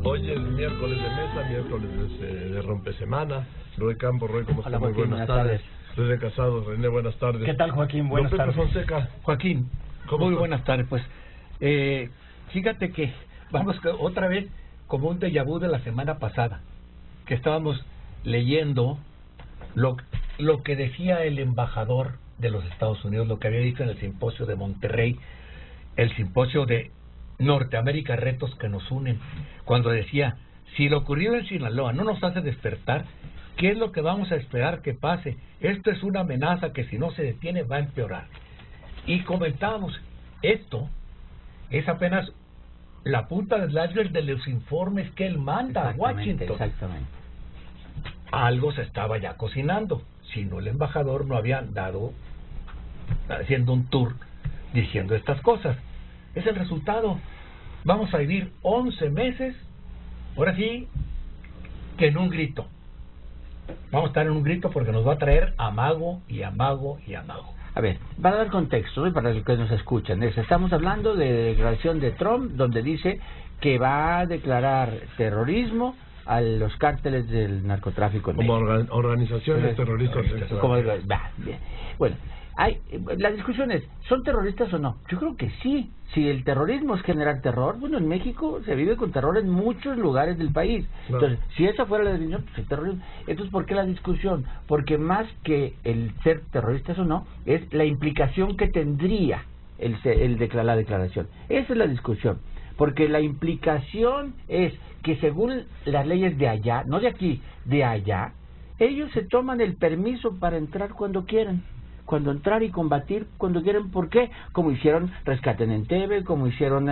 Hoy es miércoles de mesa, miércoles de rompesemana. Roy Campos, Roy, ¿cómo estás? Muy buenas tardes. René Casado, René, buenas tardes. ¿Qué tal, Joaquín? Buenas tardes. Fonseca. Joaquín, muy buenas tardes. Pues, fíjate que vamos otra vez como un déjà vu de la semana pasada, que estábamos leyendo lo que decía el embajador de los Estados Unidos, lo que había dicho en el simposio de Monterrey, el simposio de Norteamérica, retos que nos unen, cuando decía, si lo ocurrido en Sinaloa no nos hace despertar, ¿qué es lo que vamos a esperar que pase? Esto es una amenaza que si no se detiene va a empeorar. Y comentábamos, esto es apenas la punta del iceberg de los informes que él manda a Washington. Exactamente. Algo se estaba ya cocinando, si no el embajador no había andado haciendo un tour diciendo estas cosas. Es el resultado. Vamos a vivir 11 meses, ahora sí, que en un grito. Vamos a estar en un grito porque nos va a traer amago y amago y amago. A ver, para dar contexto y para los que nos escuchan, estamos hablando de declaración de Trump, donde dice que va a declarar terrorismo a los cárteles del narcotráfico en como México. organizaciones terroristas. Bien. Bueno, la discusión es, ¿son terroristas o no? Yo creo que sí. Si el terrorismo es generar terror, bueno, en México se vive con terror en muchos lugares del país. Claro. Entonces, si esa fuera la definición, pues el terrorismo. Entonces, ¿por qué la discusión? Porque más que el ser terroristas o no, es la implicación que tendría la declaración. Esa es la discusión. Porque la implicación es que según las leyes de allá, no de aquí, de allá, ellos se toman el permiso para entrar cuando quieran. Cuando entrar y combatir cuando quieren. ¿Por qué? Como hicieron Rescate en Entebbe, como hicieron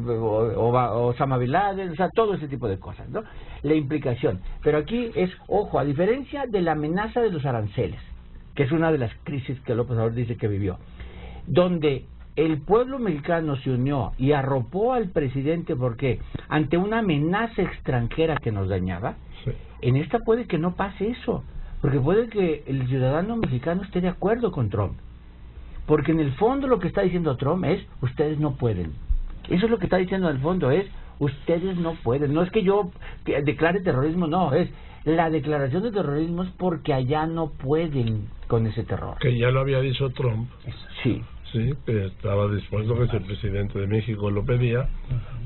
Osama Bin Laden, o sea, todo ese tipo de cosas, ¿no? La implicación. Pero aquí es, ojo, a diferencia de la amenaza de los aranceles, que es una de las crisis que López Obrador dice que vivió, donde el pueblo mexicano se unió y arropó al presidente porque ante una amenaza extranjera que nos dañaba, sí. En esta puede que no pase eso. Porque puede que el ciudadano mexicano esté de acuerdo con Trump. Porque en el fondo lo que está diciendo Trump es, ustedes no pueden. Eso es lo que está diciendo en el fondo, es, ustedes no pueden. No es que yo declare terrorismo, no, es la declaración de terrorismo es porque allá no pueden con ese terror. Que ya lo había dicho Trump. Sí. Sí, que estaba dispuesto, que si el presidente de México lo pedía,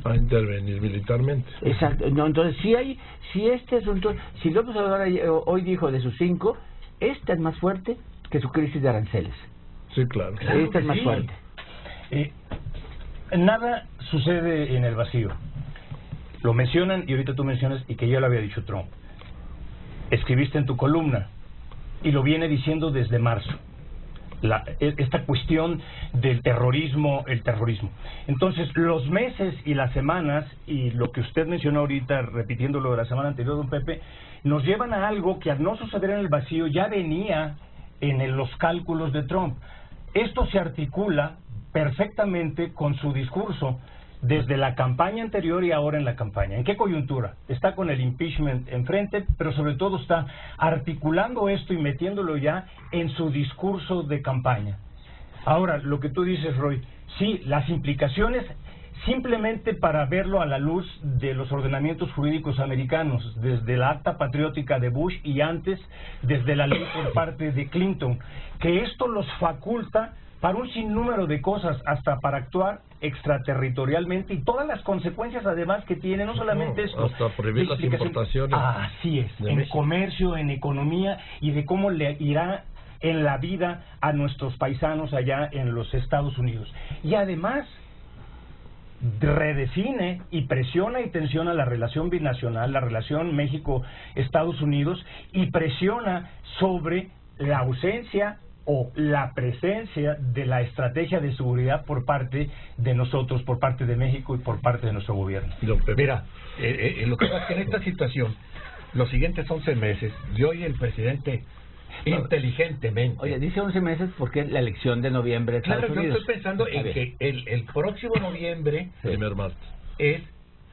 a intervenir militarmente. Exacto. No, entonces, si este asunto, si López Obrador hoy dijo de sus 5, esta es más fuerte que su crisis de aranceles. Sí, claro. Esta es más fuerte. Nada sucede en el vacío. Lo mencionan, y ahorita tú mencionas, y que ya lo había dicho Trump. Escribiste en tu columna, y lo viene diciendo desde marzo. Esta cuestión del terrorismo, el terrorismo. Entonces, los meses y las semanas, y lo que usted mencionó ahorita, repitiendo lo de la semana anterior, don Pepe, nos llevan a algo que al no suceder en el vacío ya venía en los cálculos de Trump. Esto se articula perfectamente con su discurso desde la campaña anterior y ahora en la campaña. ¿En qué coyuntura? Está con el impeachment enfrente, pero sobre todo está articulando esto y metiéndolo ya en su discurso de campaña. Ahora, lo que tú dices, Roy, sí, las implicaciones, simplemente para verlo a la luz de los ordenamientos jurídicos americanos, desde la Acta Patriótica de Bush y antes, desde la ley por parte de Clinton, que esto los faculta para un sinnúmero de cosas, hasta para actuar extraterritorialmente y todas las consecuencias además que tiene, no solamente esto. Hasta prohibir las importaciones. Así es, en México. Comercio, en economía y de cómo le irá en la vida a nuestros paisanos allá en los Estados Unidos. Y además redefine y presiona y tensiona la relación binacional, la relación México-Estados Unidos, y presiona sobre la ausencia o la presencia de la estrategia de seguridad por parte de nosotros, por parte de México y por parte de nuestro gobierno. Mira, lo que pasa es que en esta situación, los siguientes 11 meses, y hoy el presidente inteligentemente... Oye, dice 11 meses porque es la elección de noviembre de Estados Unidos. Yo estoy pensando en que el próximo noviembre, primer martes, es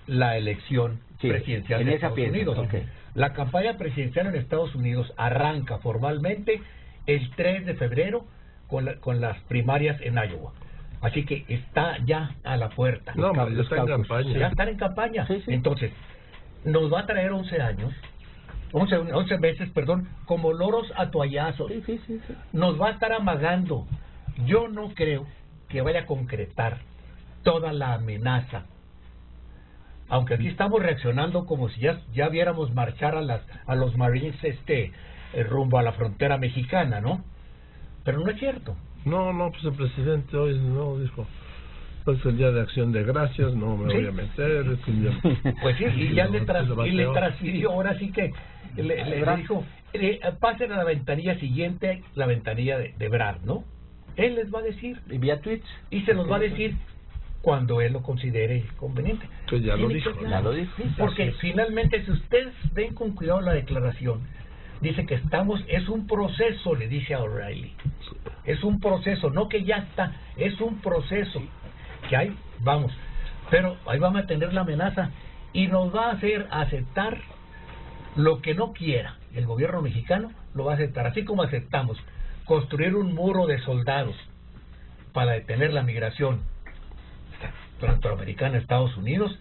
la elección presidencial de Estados Unidos. Okay. La campaña presidencial en Estados Unidos arranca formalmente el 3 de febrero con las primarias en Iowa. Así que está ya a la puerta. No, ya está en campaña. Ya están en campaña. Sí, sí. Entonces, nos va a traer 11 años, 11 meses, perdón, como loros atuallazos. Sí, sí, sí, sí. Nos va a estar amagando. Yo no creo que vaya a concretar toda la amenaza. Aunque aquí estamos reaccionando como si ya viéramos marchar a los Marines rumbo a la frontera mexicana, ¿no? Pero no es cierto. No, pues el presidente hoy no dijo, pues el día de Acción de Gracias, no me voy a meter. Es un día... Pues sí, y ya le bateó. transfirió, ahora sí que le dijo, pasen a la ventanilla siguiente, la ventanilla de Ebrard, ¿no? Él les va a decir. Y vía tweets. Y se los va a decir cuando él lo considere conveniente. Que ya lo dijo. Ya lo dijo. Porque finalmente, si ustedes ven con cuidado la declaración, dice que es un proceso, le dice a O'Reilly. Es un proceso, no que ya está, es un proceso. Que ahí vamos. Pero ahí vamos a tener la amenaza y nos va a hacer aceptar lo que no quiera. El gobierno mexicano lo va a aceptar, así como aceptamos construir un muro de soldados para detener la migración centroamericana a Estados Unidos.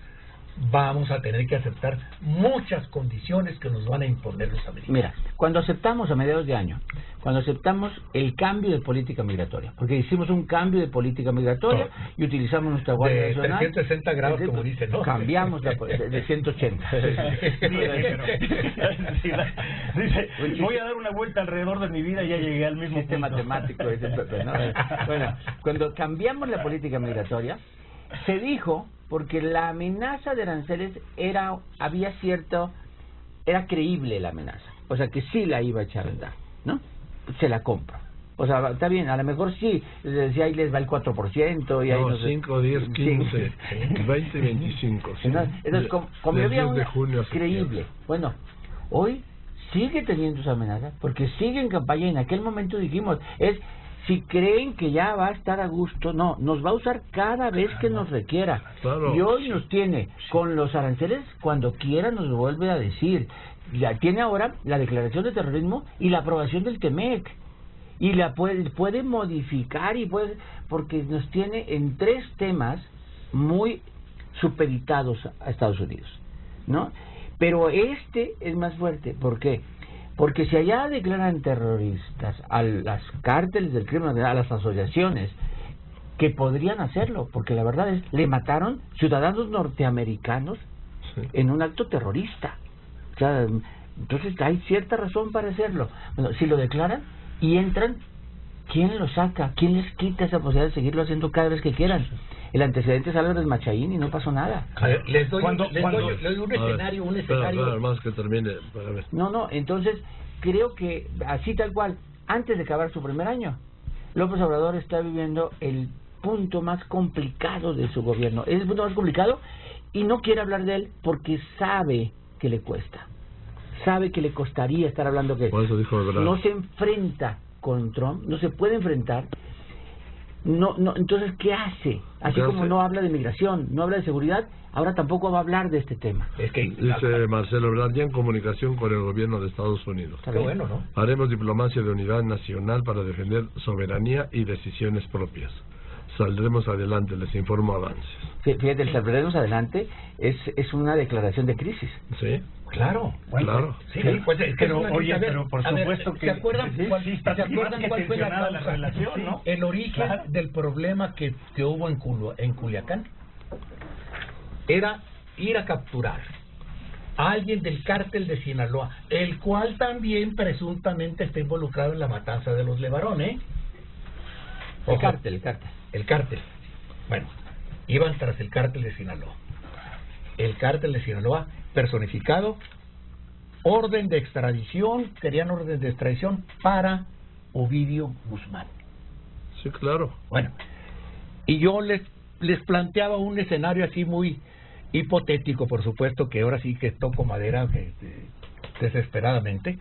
Vamos a tener que aceptar muchas condiciones que nos van a imponer los americanos. Mira, cuando aceptamos a mediados de año, cuando aceptamos el cambio de política migratoria, porque hicimos un cambio de política migratoria y utilizamos nuestra Guardia de Nacional 360 grados, como dicen, ¿no? Cambiamos de 180. Dice, voy a dar una vuelta alrededor de mi vida y ya llegué al mismo Este punto. matemático, dice Pepe, ¿no? Bueno, cuando cambiamos la política migratoria, se dijo, porque la amenaza de aranceles era creíble la amenaza, o sea que sí la iba a echar a andar, ¿no? Se la compro. O sea, está bien, a lo mejor sí, decía ahí les va el 4%, y ahí no, no sé, 5, 10, 15, 20 y 25. Sí. Entonces, como había una junio creíble, bueno, hoy sigue teniendo esa amenaza, porque sigue en campaña, y en aquel momento dijimos, si creen que ya va a estar a gusto, no, nos va a usar cada vez que nos requiera. Claro. Y hoy nos tiene con los aranceles, cuando quiera nos lo vuelve a decir. Ya tiene ahora la declaración de terrorismo y la aprobación del TEMEC. Y la puede modificar porque nos tiene en 3 temas muy supeditados a Estados Unidos, ¿no? Pero este es más fuerte. ¿Por qué? Porque si allá declaran terroristas a las cárteles del crimen, a las asociaciones que podrían hacerlo, porque la verdad es, le mataron ciudadanos norteamericanos en un acto terrorista. O sea, entonces hay cierta razón para hacerlo. Bueno, si lo declaran y entran, ¿quién lo saca? ¿Quién les quita esa posibilidad de seguirlo haciendo cada vez que quieran? El antecedente es Álvarez Machaín y no pasó nada. A ver, les doy un escenario. Espera, más que termine. Para ver. No, entonces creo que así tal cual, antes de acabar su primer año, López Obrador está viviendo el punto más complicado de su gobierno. Es el punto más complicado y no quiere hablar de él porque sabe que le cuesta. Sabe que le costaría estar hablando que por eso dijo no se enfrenta con Trump, no se puede enfrentar. No, entonces, ¿qué hace? Así como no habla de migración, no habla de seguridad, ahora tampoco va a hablar de este tema. Es que dice Marcelo Ebrard, ya en comunicación con el gobierno de Estados Unidos. Qué bueno, ¿no? Haremos diplomacia de unidad nacional para defender soberanía y decisiones propias. Saldremos adelante, les informo avances. Fíjate, el saldremos adelante es una declaración de crisis. Sí. Claro, claro. Sí, pues es que pero por supuesto que ¿se acuerdan cuál fue la relación, no? El origen del problema que hubo en Culiacán era ir a capturar a alguien del cártel de Sinaloa, el cual también presuntamente está involucrado en la matanza de los Levarón, ¿eh? El cártel. Bueno, iban tras el cártel de Sinaloa. El cártel de Sinaloa personificado, orden de extradición, querían orden de extradición para Ovidio Guzmán. Sí, claro. Bueno, y yo les planteaba un escenario así muy hipotético, por supuesto, que ahora sí que toco madera desesperadamente.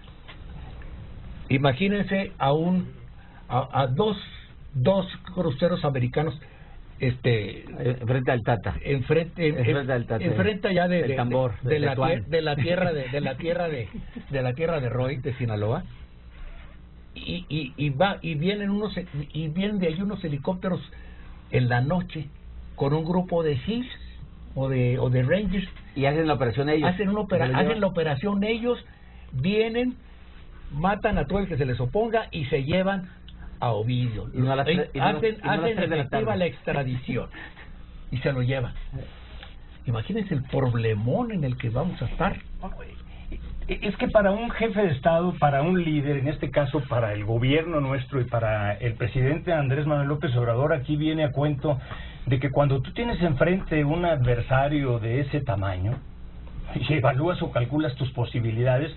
Imagínense a dos cruceros americanos frente al Tata, enfrente allá del tambor, de la tierra de Roy, de Sinaloa, y vienen de ahí unos helicópteros en la noche con un grupo de SEALs o de Rangers. Y hacen la operación ellos. Hacen la operación ellos, vienen, matan a todo el que se les oponga y se llevan a Ovidio. Y no a las tres- y no a las- hacen y no a las 3 de la efectiva tarde. la extradición y se lo llevan. Imagínense el problemón en el que vamos a estar. Es que para un jefe de Estado, para un líder, en este caso para el gobierno nuestro y para el presidente Andrés Manuel López Obrador, aquí viene a cuento de que cuando tú tienes enfrente un adversario de ese tamaño y evalúas o calculas tus posibilidades,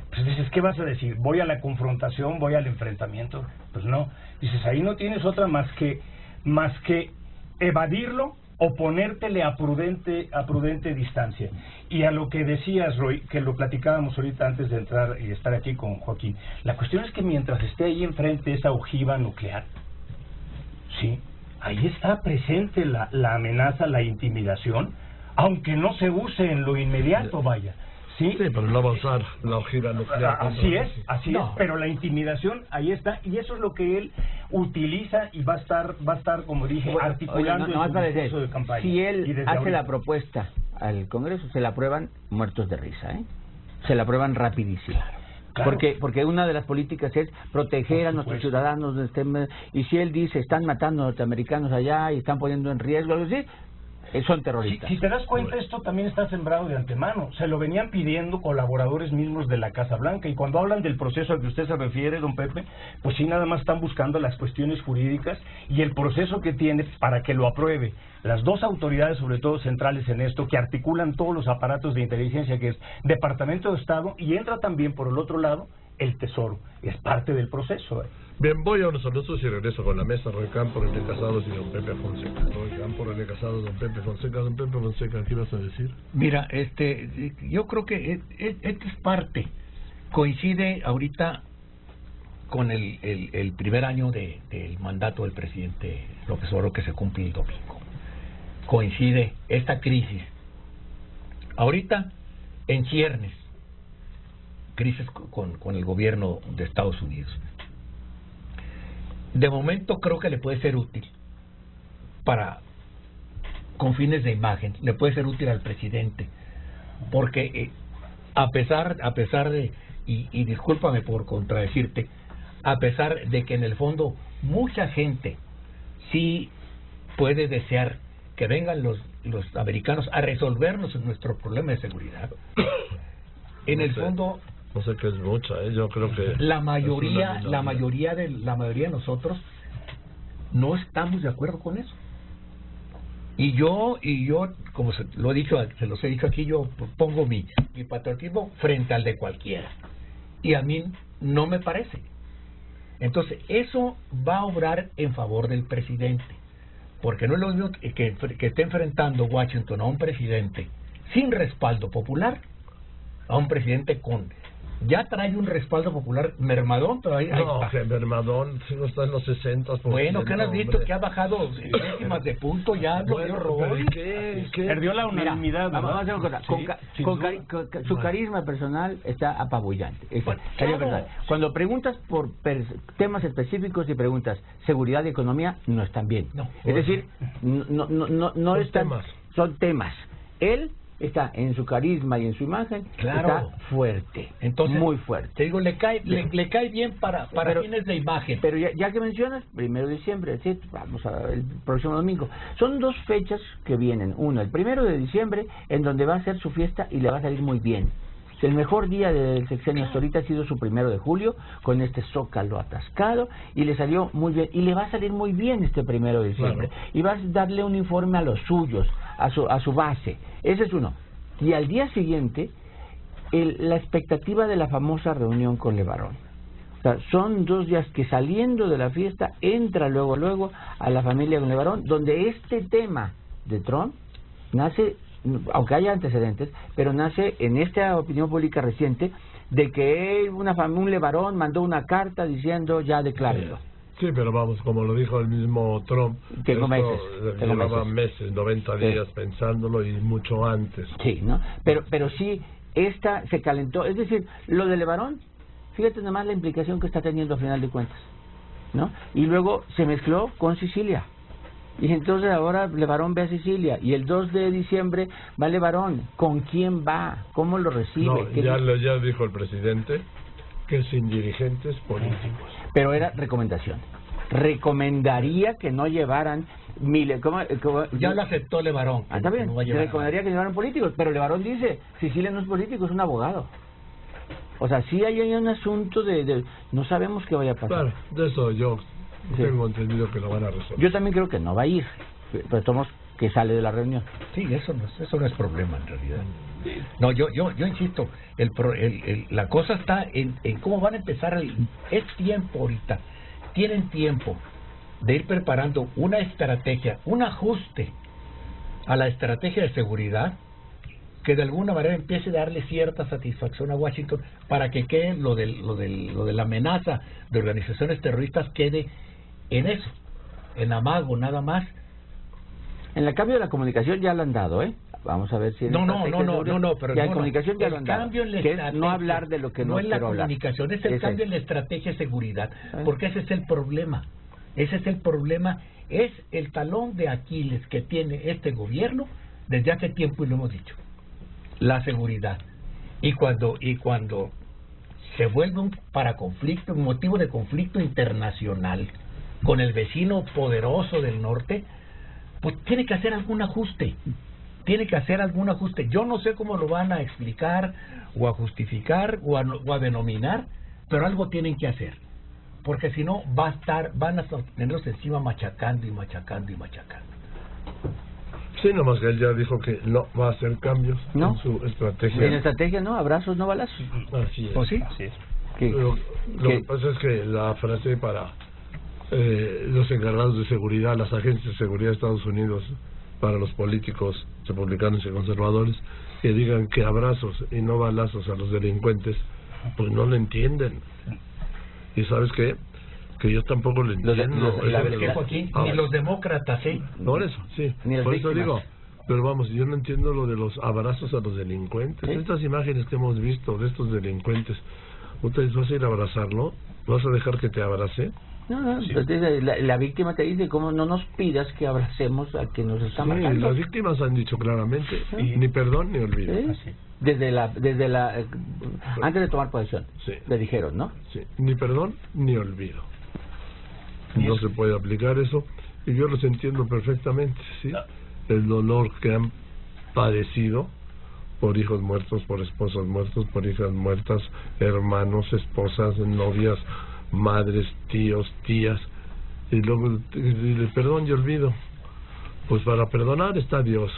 pues dices, ¿qué vas a decir? ¿Voy a la confrontación? ¿Voy al enfrentamiento? Pues no. Dices, ahí no tienes otra más que evadirlo o ponértele a prudente distancia. Y a lo que decías, Roy, que lo platicábamos ahorita antes de entrar y estar aquí con Joaquín, la cuestión es que mientras esté ahí enfrente esa ojiva nuclear, sí, ahí está presente la amenaza, la intimidación, aunque no se use en lo inmediato, vaya. Sí, pero no va a usar la ojiva nuclear. así es, No. pero la intimidación ahí está, y eso es lo que él utiliza y va a estar como dije, Bueno, articulando oye, no, en su para decir, discurso de campaña. si Y él desde hace ahorita. la propuesta al Congreso, se la aprueban muertos de risa, ¿eh? Se la aprueban rapidísimo. Claro. Porque una de las políticas es proteger Por a nuestros supuesto. ciudadanos, y si él dice están matando a norteamericanos allá y están poniendo en riesgo, algo así, son terroristas. Si te das cuenta, esto también está sembrado de antemano. Se lo venían pidiendo colaboradores mismos de la Casa Blanca. Y cuando hablan del proceso al que usted se refiere, don Pepe, pues sí, nada más están buscando las cuestiones jurídicas y el proceso que tiene para que lo apruebe. Las dos autoridades, sobre todo centrales en esto, que articulan todos los aparatos de inteligencia, que es Departamento de Estado, y entra también por el otro lado el Tesoro. Es parte del proceso. Bien, voy a unos anuncios y regreso con la mesa. Roy Campos, René Casados y don Pepe Fonseca. Roy Campos, René Casados, don Pepe Fonseca. Don Pepe Fonseca, ¿qué vas a decir? Mira, yo creo que esta es parte, coincide ahorita con el primer año del mandato del presidente López Obrador, que se cumple el domingo. Coincide esta crisis ahorita en ciernes, crisis con el gobierno de Estados Unidos. De momento creo que le puede ser útil con fines de imagen, le puede ser útil al presidente, porque a pesar de, y discúlpame por contradecirte, a pesar de que en el fondo mucha gente sí puede desear que vengan los americanos a resolvernos nuestro problema de seguridad, en el fondo No sé qué es mucha, yo creo que la mayoría de nosotros no estamos de acuerdo con eso. Y yo como se los he dicho aquí, yo pongo mi patriotismo frente al de cualquiera, y a mí no me parece. Entonces eso va a obrar en favor del presidente, porque no es lo mismo que esté enfrentando Washington a un presidente sin respaldo popular, a un presidente ya trae un respaldo popular mermadón, pero ahí no, está. que Mermadón no está en los 60%. Bueno, que has visto que ha bajado décimas de punto, ya lo dio Roy. ¿Qué? Perdió la unanimidad, Vamos a hacer una cosa. Sí, Su carisma personal está apabullante. Bueno, Carisma claro. personal. Cuando preguntas por temas específicos y preguntas seguridad y economía, no están bien. No. Es decir, no Son están. temas. Son temas. Él está en su carisma y en su imagen, Claro. está fuerte, Entonces, muy fuerte. te digo, le cae bien para Pero- fines de imagen. Pero ya que mencionas, 1 de diciembre, ¿sí? Vamos el próximo domingo. Son dos fechas que vienen. Uno, el 1 de diciembre, en donde va a ser su fiesta y le va a salir muy bien. El mejor día del sexenio hasta ahorita ha sido su 1 de julio, con este zócalo atascado, y le salió muy bien. Y le va a salir muy bien este 1 de diciembre. Claro. Y vas a darle un informe a los suyos, a su base. Ese es uno. Y al día siguiente, la expectativa de la famosa reunión con Levarón. O sea, son 2 días que, saliendo de la fiesta, entra luego a la familia con Levarón, donde este tema de Trump nace, aunque haya antecedentes, pero nace en esta opinión pública reciente de que un Levarón mandó una carta diciendo ya declárenlo. Sí, pero vamos, como lo dijo el mismo Trump, Tengo meses, llevaba meses, 90 días pensándolo y mucho antes. Sí, ¿no? Pero sí, esta se calentó. Es decir, lo de Levarón, fíjate nada más la implicación que está teniendo a final de cuentas, ¿no? Y luego se mezcló con Sicilia. Y entonces ahora Levarón ve a Sicilia, y el 2 de diciembre va Levarón. ¿Con quién va? ¿Cómo lo recibe? No, ya dijo el presidente que sin dirigentes políticos. Pero era recomendación. Recomendaría que no llevaran ya lo aceptó Levarón. Está bien, recomendaría que llevaran políticos, pero Levarón dice, Sicilia no es político, es un abogado. O sea, sí hay un asunto de no sabemos qué vaya a pasar. Claro, de eso yo tengo entendido que lo van a resolver. Yo también creo que no va a ir, pero tomamos que sale de la reunión. Sí, eso no es problema en realidad. No, yo insisto, la cosa está en cómo van a empezar. Es tiempo ahorita, tienen tiempo de ir preparando una estrategia, un ajuste a la estrategia de seguridad que de alguna manera empiece a darle cierta satisfacción a Washington para que quede lo de la amenaza de organizaciones terroristas quede en eso, en amago nada más. En el cambio de la comunicación ya lo han dado, ¿eh? Vamos a ver si... No, pero ya en comunicación ya lo han dado. Cambio en la que es no hablar de lo que no es la comunicación, es el cambio en la estrategia de seguridad, porque ese es el problema. Ese es el problema, es el talón de Aquiles que tiene este gobierno desde hace tiempo, y lo hemos dicho. La seguridad. Y cuando se vuelve un motivo de conflicto internacional con el vecino poderoso del norte, pues tiene que hacer algún ajuste. Yo no sé cómo lo van a explicar o a justificar o a denominar, pero algo tienen que hacer, porque si no van a tenerlos encima machacando. Sí, nomás que él ya dijo que no va a hacer cambios en su estrategia. En estrategia no, abrazos, no balazos. Así es. ¿O sí? Así es. Lo que pasa es que la frase para los encargados de seguridad, las agencias de seguridad de Estados Unidos, para los políticos republicanos y conservadores, que digan que abrazos y no balazos a los delincuentes, pues no lo entienden. ¿Y sabes qué? Que yo tampoco lo entiendo. Ni los demócratas, ¿eh? Por eso, sí. Por eso digo, pero vamos, yo no entiendo lo de los abrazos a los delincuentes. ¿Sí? Estas imágenes que hemos visto de estos delincuentes, ¿ustedes vas a ir a abrazarlo? ¿Vas a dejar que te abrace? No, sí. Entonces la víctima te dice, ¿cómo no nos pidas que abracemos a quien nos está matando? Las víctimas han dicho claramente, ni perdón ni olvido. ¿Sí? Desde la antes de tomar posesión, le dijeron, ¿no? Sí, ni perdón ni olvido. No se puede aplicar eso, y yo los entiendo perfectamente, ¿sí? El dolor que han padecido por hijos muertos, por esposos muertos, por hijas muertas, hermanos, esposas, novias, madres, tíos, tías, y luego perdón y olvido. Pues para perdonar está Dios.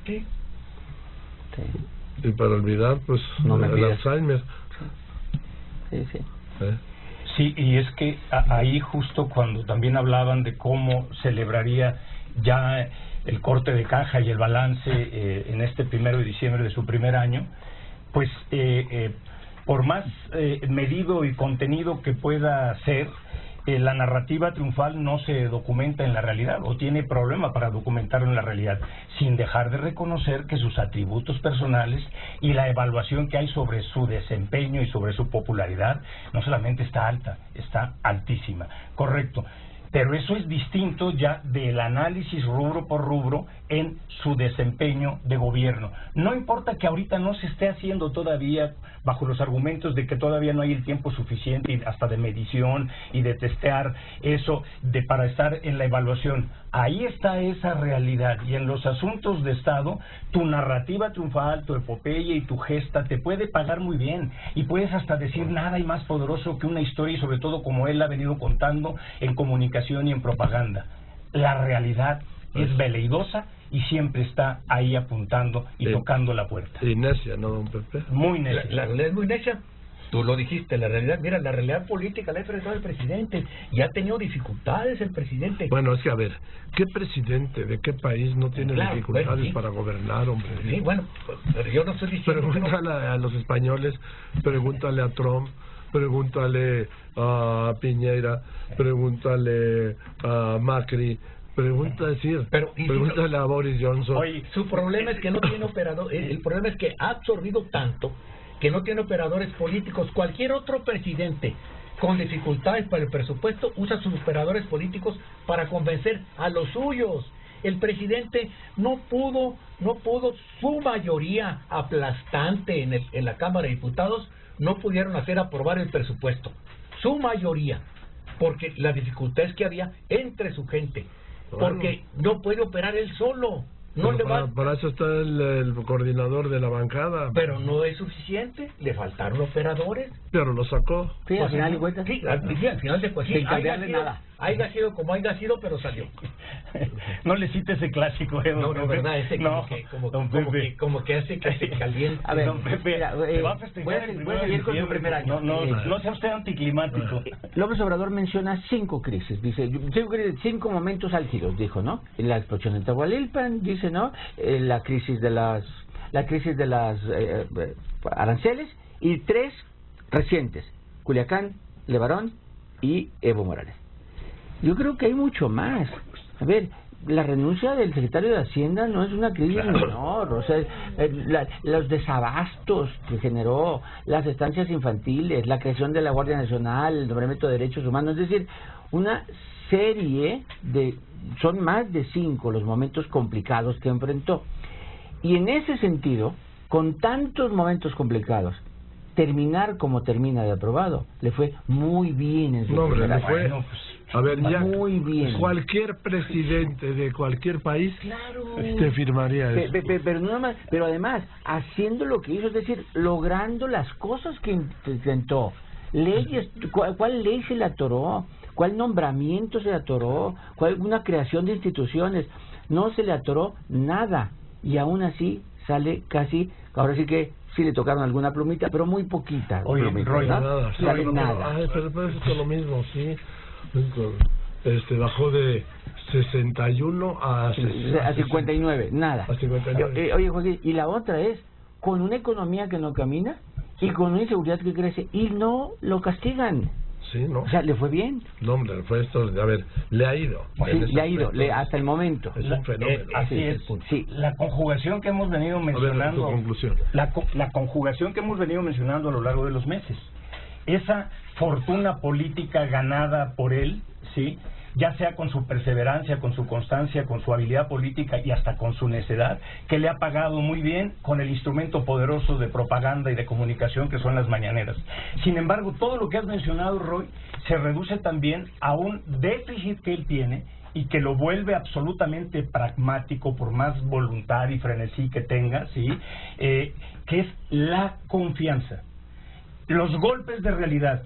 Sí. Y para olvidar, pues el Alzheimer. Sí. Sí, y es que ahí justo cuando también hablaban de cómo celebraría ya el corte de caja y el balance en este 1 de diciembre de su primer año, pues por más medido y contenido que pueda ser, la narrativa triunfal no se documenta en la realidad, o tiene problema para documentarlo en la realidad, sin dejar de reconocer que sus atributos personales y la evaluación que hay sobre su desempeño y sobre su popularidad no solamente está alta, está altísima. Correcto. Pero eso es distinto ya del análisis rubro por rubro en su desempeño de gobierno. No importa que ahorita no se esté haciendo todavía bajo los argumentos de que todavía no hay el tiempo suficiente y hasta de medición y de testear eso para estar en la evaluación. Ahí está esa realidad, y en los asuntos de Estado tu narrativa triunfal, tu epopeya y tu gesta te puede pagar muy bien, y puedes hasta decir nada hay más poderoso que una historia, y sobre todo como él ha venido contando en comunicación y en propaganda. La realidad es veleidosa y siempre está ahí apuntando y tocando la puerta. Y necia, ¿no, don Pepe? Muy necia. La realidad es muy necia. Tú lo dijiste, la realidad, mira, la realidad política la ha enfrentado el presidente y ha tenido dificultades el presidente. Bueno, es que a ver, ¿qué presidente de qué país no tiene dificultades para gobernar, hombre? Sí, bueno, pero yo no estoy diciendo... Pregúntale a los españoles, pregúntale a Trump, pregúntale a Piñera, pregúntale a Macri, pregúntale a Boris Johnson. Oye, su problema es que no tiene operador, el problema es que ha absorbido tanto que no tiene operadores políticos. Cualquier otro presidente con dificultades para el presupuesto, usa sus operadores políticos para convencer a los suyos. El presidente no pudo, su mayoría aplastante en la Cámara de Diputados no pudieron hacer aprobar el presupuesto. Su mayoría, porque las dificultades que había entre su gente, porque no puede operar él solo. No le va... Para eso está el coordinador de la bancada. Pero no es suficiente, le faltaron operadores. Pero lo sacó. Sí, al final de cuentas. Sí, al final de cuentas. Sin cambiarle nada. Haya sido como haya sido, pero salió. No le cite ese clásico, No, de verdad, ese no, como que hace que se caliente. A ver, don Pepe, mira, se va a festejar voy a seguir con su primer año. No sea usted anticlimático. López Obrador menciona 5 crisis, dice, 5 momentos álgidos, dijo, ¿no? La explosión en Tahualilpan, dice, ¿no? La crisis de las aranceles, y 3 recientes, Culiacán, Levarón y Evo Morales. Yo creo que hay mucho más. A ver, la renuncia del secretario de Hacienda no es una crisis menor, o sea, los desabastos que generó, las estancias infantiles, la creación de la Guardia Nacional, el nombramiento de derechos humanos, es decir, una serie son más de 5 los momentos complicados que enfrentó. Y en ese sentido, con tantos momentos complicados, terminar como termina de aprobado, le fue muy bien en su primer año. Bueno, A ver, ya muy bien. Cualquier presidente de cualquier país te firmaría eso. Pero además, haciendo lo que hizo, es decir, logrando las cosas que intentó. Leyes, ¿cuál ley se le atoró? ¿Cuál nombramiento se le atoró? ¿Cuál una creación de instituciones? No se le atoró nada. Y aún así sale casi, ahora sí que sí le tocaron alguna plumita, pero muy poquita. Oye, plumita, Roy, ¿no? Sale nada. Pero es lo mismo, sí. Bajó de 61 a 59, nada. A 59. Oye, Joaquín, y la otra es, con una economía que no camina y con una inseguridad que crece, y no lo castigan. Sí, ¿no? O sea, ¿le fue bien? No, hombre, fue esto, a ver, le ha ido. Sí, le ha ido, hasta el momento. Es un fenómeno. Así es. Sí. La conjugación que hemos venido mencionando. A ver, tu conclusión. La conjugación que hemos venido mencionando a lo largo de los meses. Esa fortuna política ganada por él, ¿sí? Ya sea con su perseverancia, con su constancia, con su habilidad política y hasta con su necedad, que le ha pagado muy bien con el instrumento poderoso de propaganda y de comunicación que son las mañaneras. Sin embargo, todo lo que has mencionado, Roy, se reduce también a un déficit que él tiene y que lo vuelve absolutamente pragmático por más voluntad y frenesí que tenga, ¿sí? Que es la confianza. Los golpes de realidad.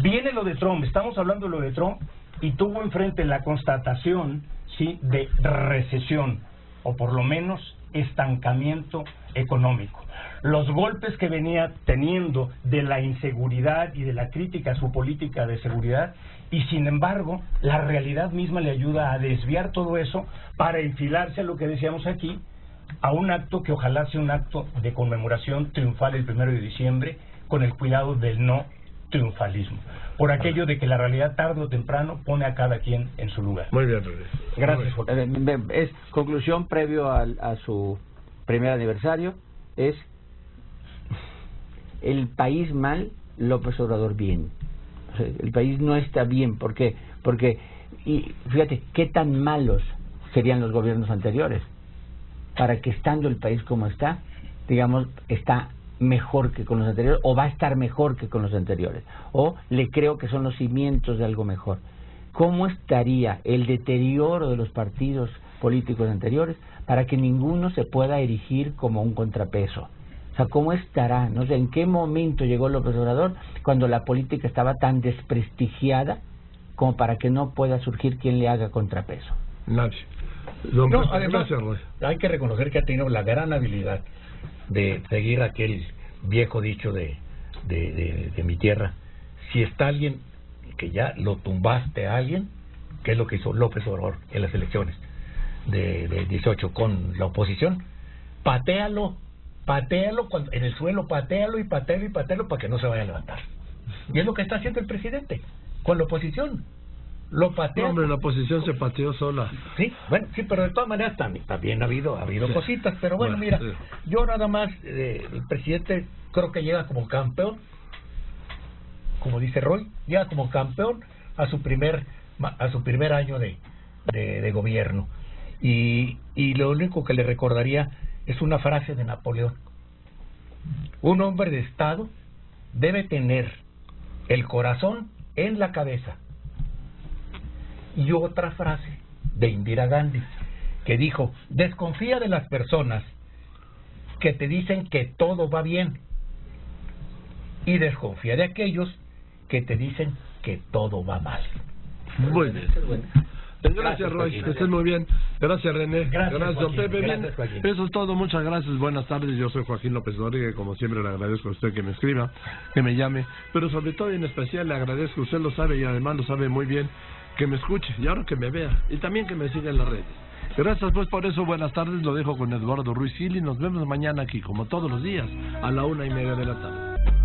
Viene lo de Trump, estamos hablando de lo de Trump, y tuvo enfrente la constatación, ¿sí?, de recesión, o por lo menos estancamiento económico. Los golpes que venía teniendo de la inseguridad y de la crítica a su política de seguridad, y sin embargo, la realidad misma le ayuda a desviar todo eso para enfilarse a lo que decíamos aquí, a un acto que ojalá sea un acto de conmemoración triunfal el 1 de diciembre, con el cuidado del no triunfalismo, por aquello de que la realidad tarde o temprano pone a cada quien en su lugar. Muy bien, Rodríguez. Gracias, Jorge. Es conclusión previo a su primer aniversario, es el país mal, López Obrador bien. O sea, el país no está bien, porque y fíjate qué tan malos serían los gobiernos anteriores para que, estando el país como está, digamos, está mejor que con los anteriores, o va a estar mejor que con los anteriores, o le creo que son los cimientos de algo mejor. ¿Cómo estaría el deterioro de los partidos políticos anteriores para que ninguno se pueda erigir como un contrapeso? O sea, ¿cómo estará? No sé, ¿en qué momento llegó López Obrador cuando la política estaba tan desprestigiada como para que no pueda surgir quien le haga contrapeso? Nadie. Además, hay que reconocer que ha tenido la gran habilidad de seguir aquel viejo dicho de mi tierra: si está alguien que ya lo tumbaste a alguien, que es lo que hizo López Obrador en las elecciones de 18 con la oposición, patéalo en el suelo, patéalo para que no se vaya a levantar. Y es lo que está haciendo el presidente con la oposición. Lo patea. No, hombre, la oposición se pateó sola. Sí, bueno, sí, pero de todas maneras también ha habido sí, cositas, pero bueno, mira, sí. Yo nada más, el presidente creo que llega como campeón como dice Roy, llega como campeón a su primer año de gobierno. Y lo único que le recordaría es una frase de Napoleón: un hombre de Estado debe tener el corazón en la cabeza. Y otra frase de Indira Gandhi, que dijo: desconfía de las personas que te dicen que todo va bien, y desconfía de aquellos que te dicen que todo va mal. Muy bien. Gracias, Roy, que estés muy bien. Gracias, René. Gracias, don Pepe. Bien, eso es todo. Muchas gracias. Buenas tardes. Yo soy Joaquín López Dóriga, como siempre le agradezco a usted que me escriba, que me llame, pero sobre todo y en especial le agradezco, usted lo sabe y además lo sabe muy bien, que me escuche y ahora que me vea y también que me siga en las redes. Gracias pues por eso. Buenas tardes. Lo dejo con Eduardo Ruiz Gil y nos vemos mañana aquí, como todos los días, a la 1:30 de la tarde.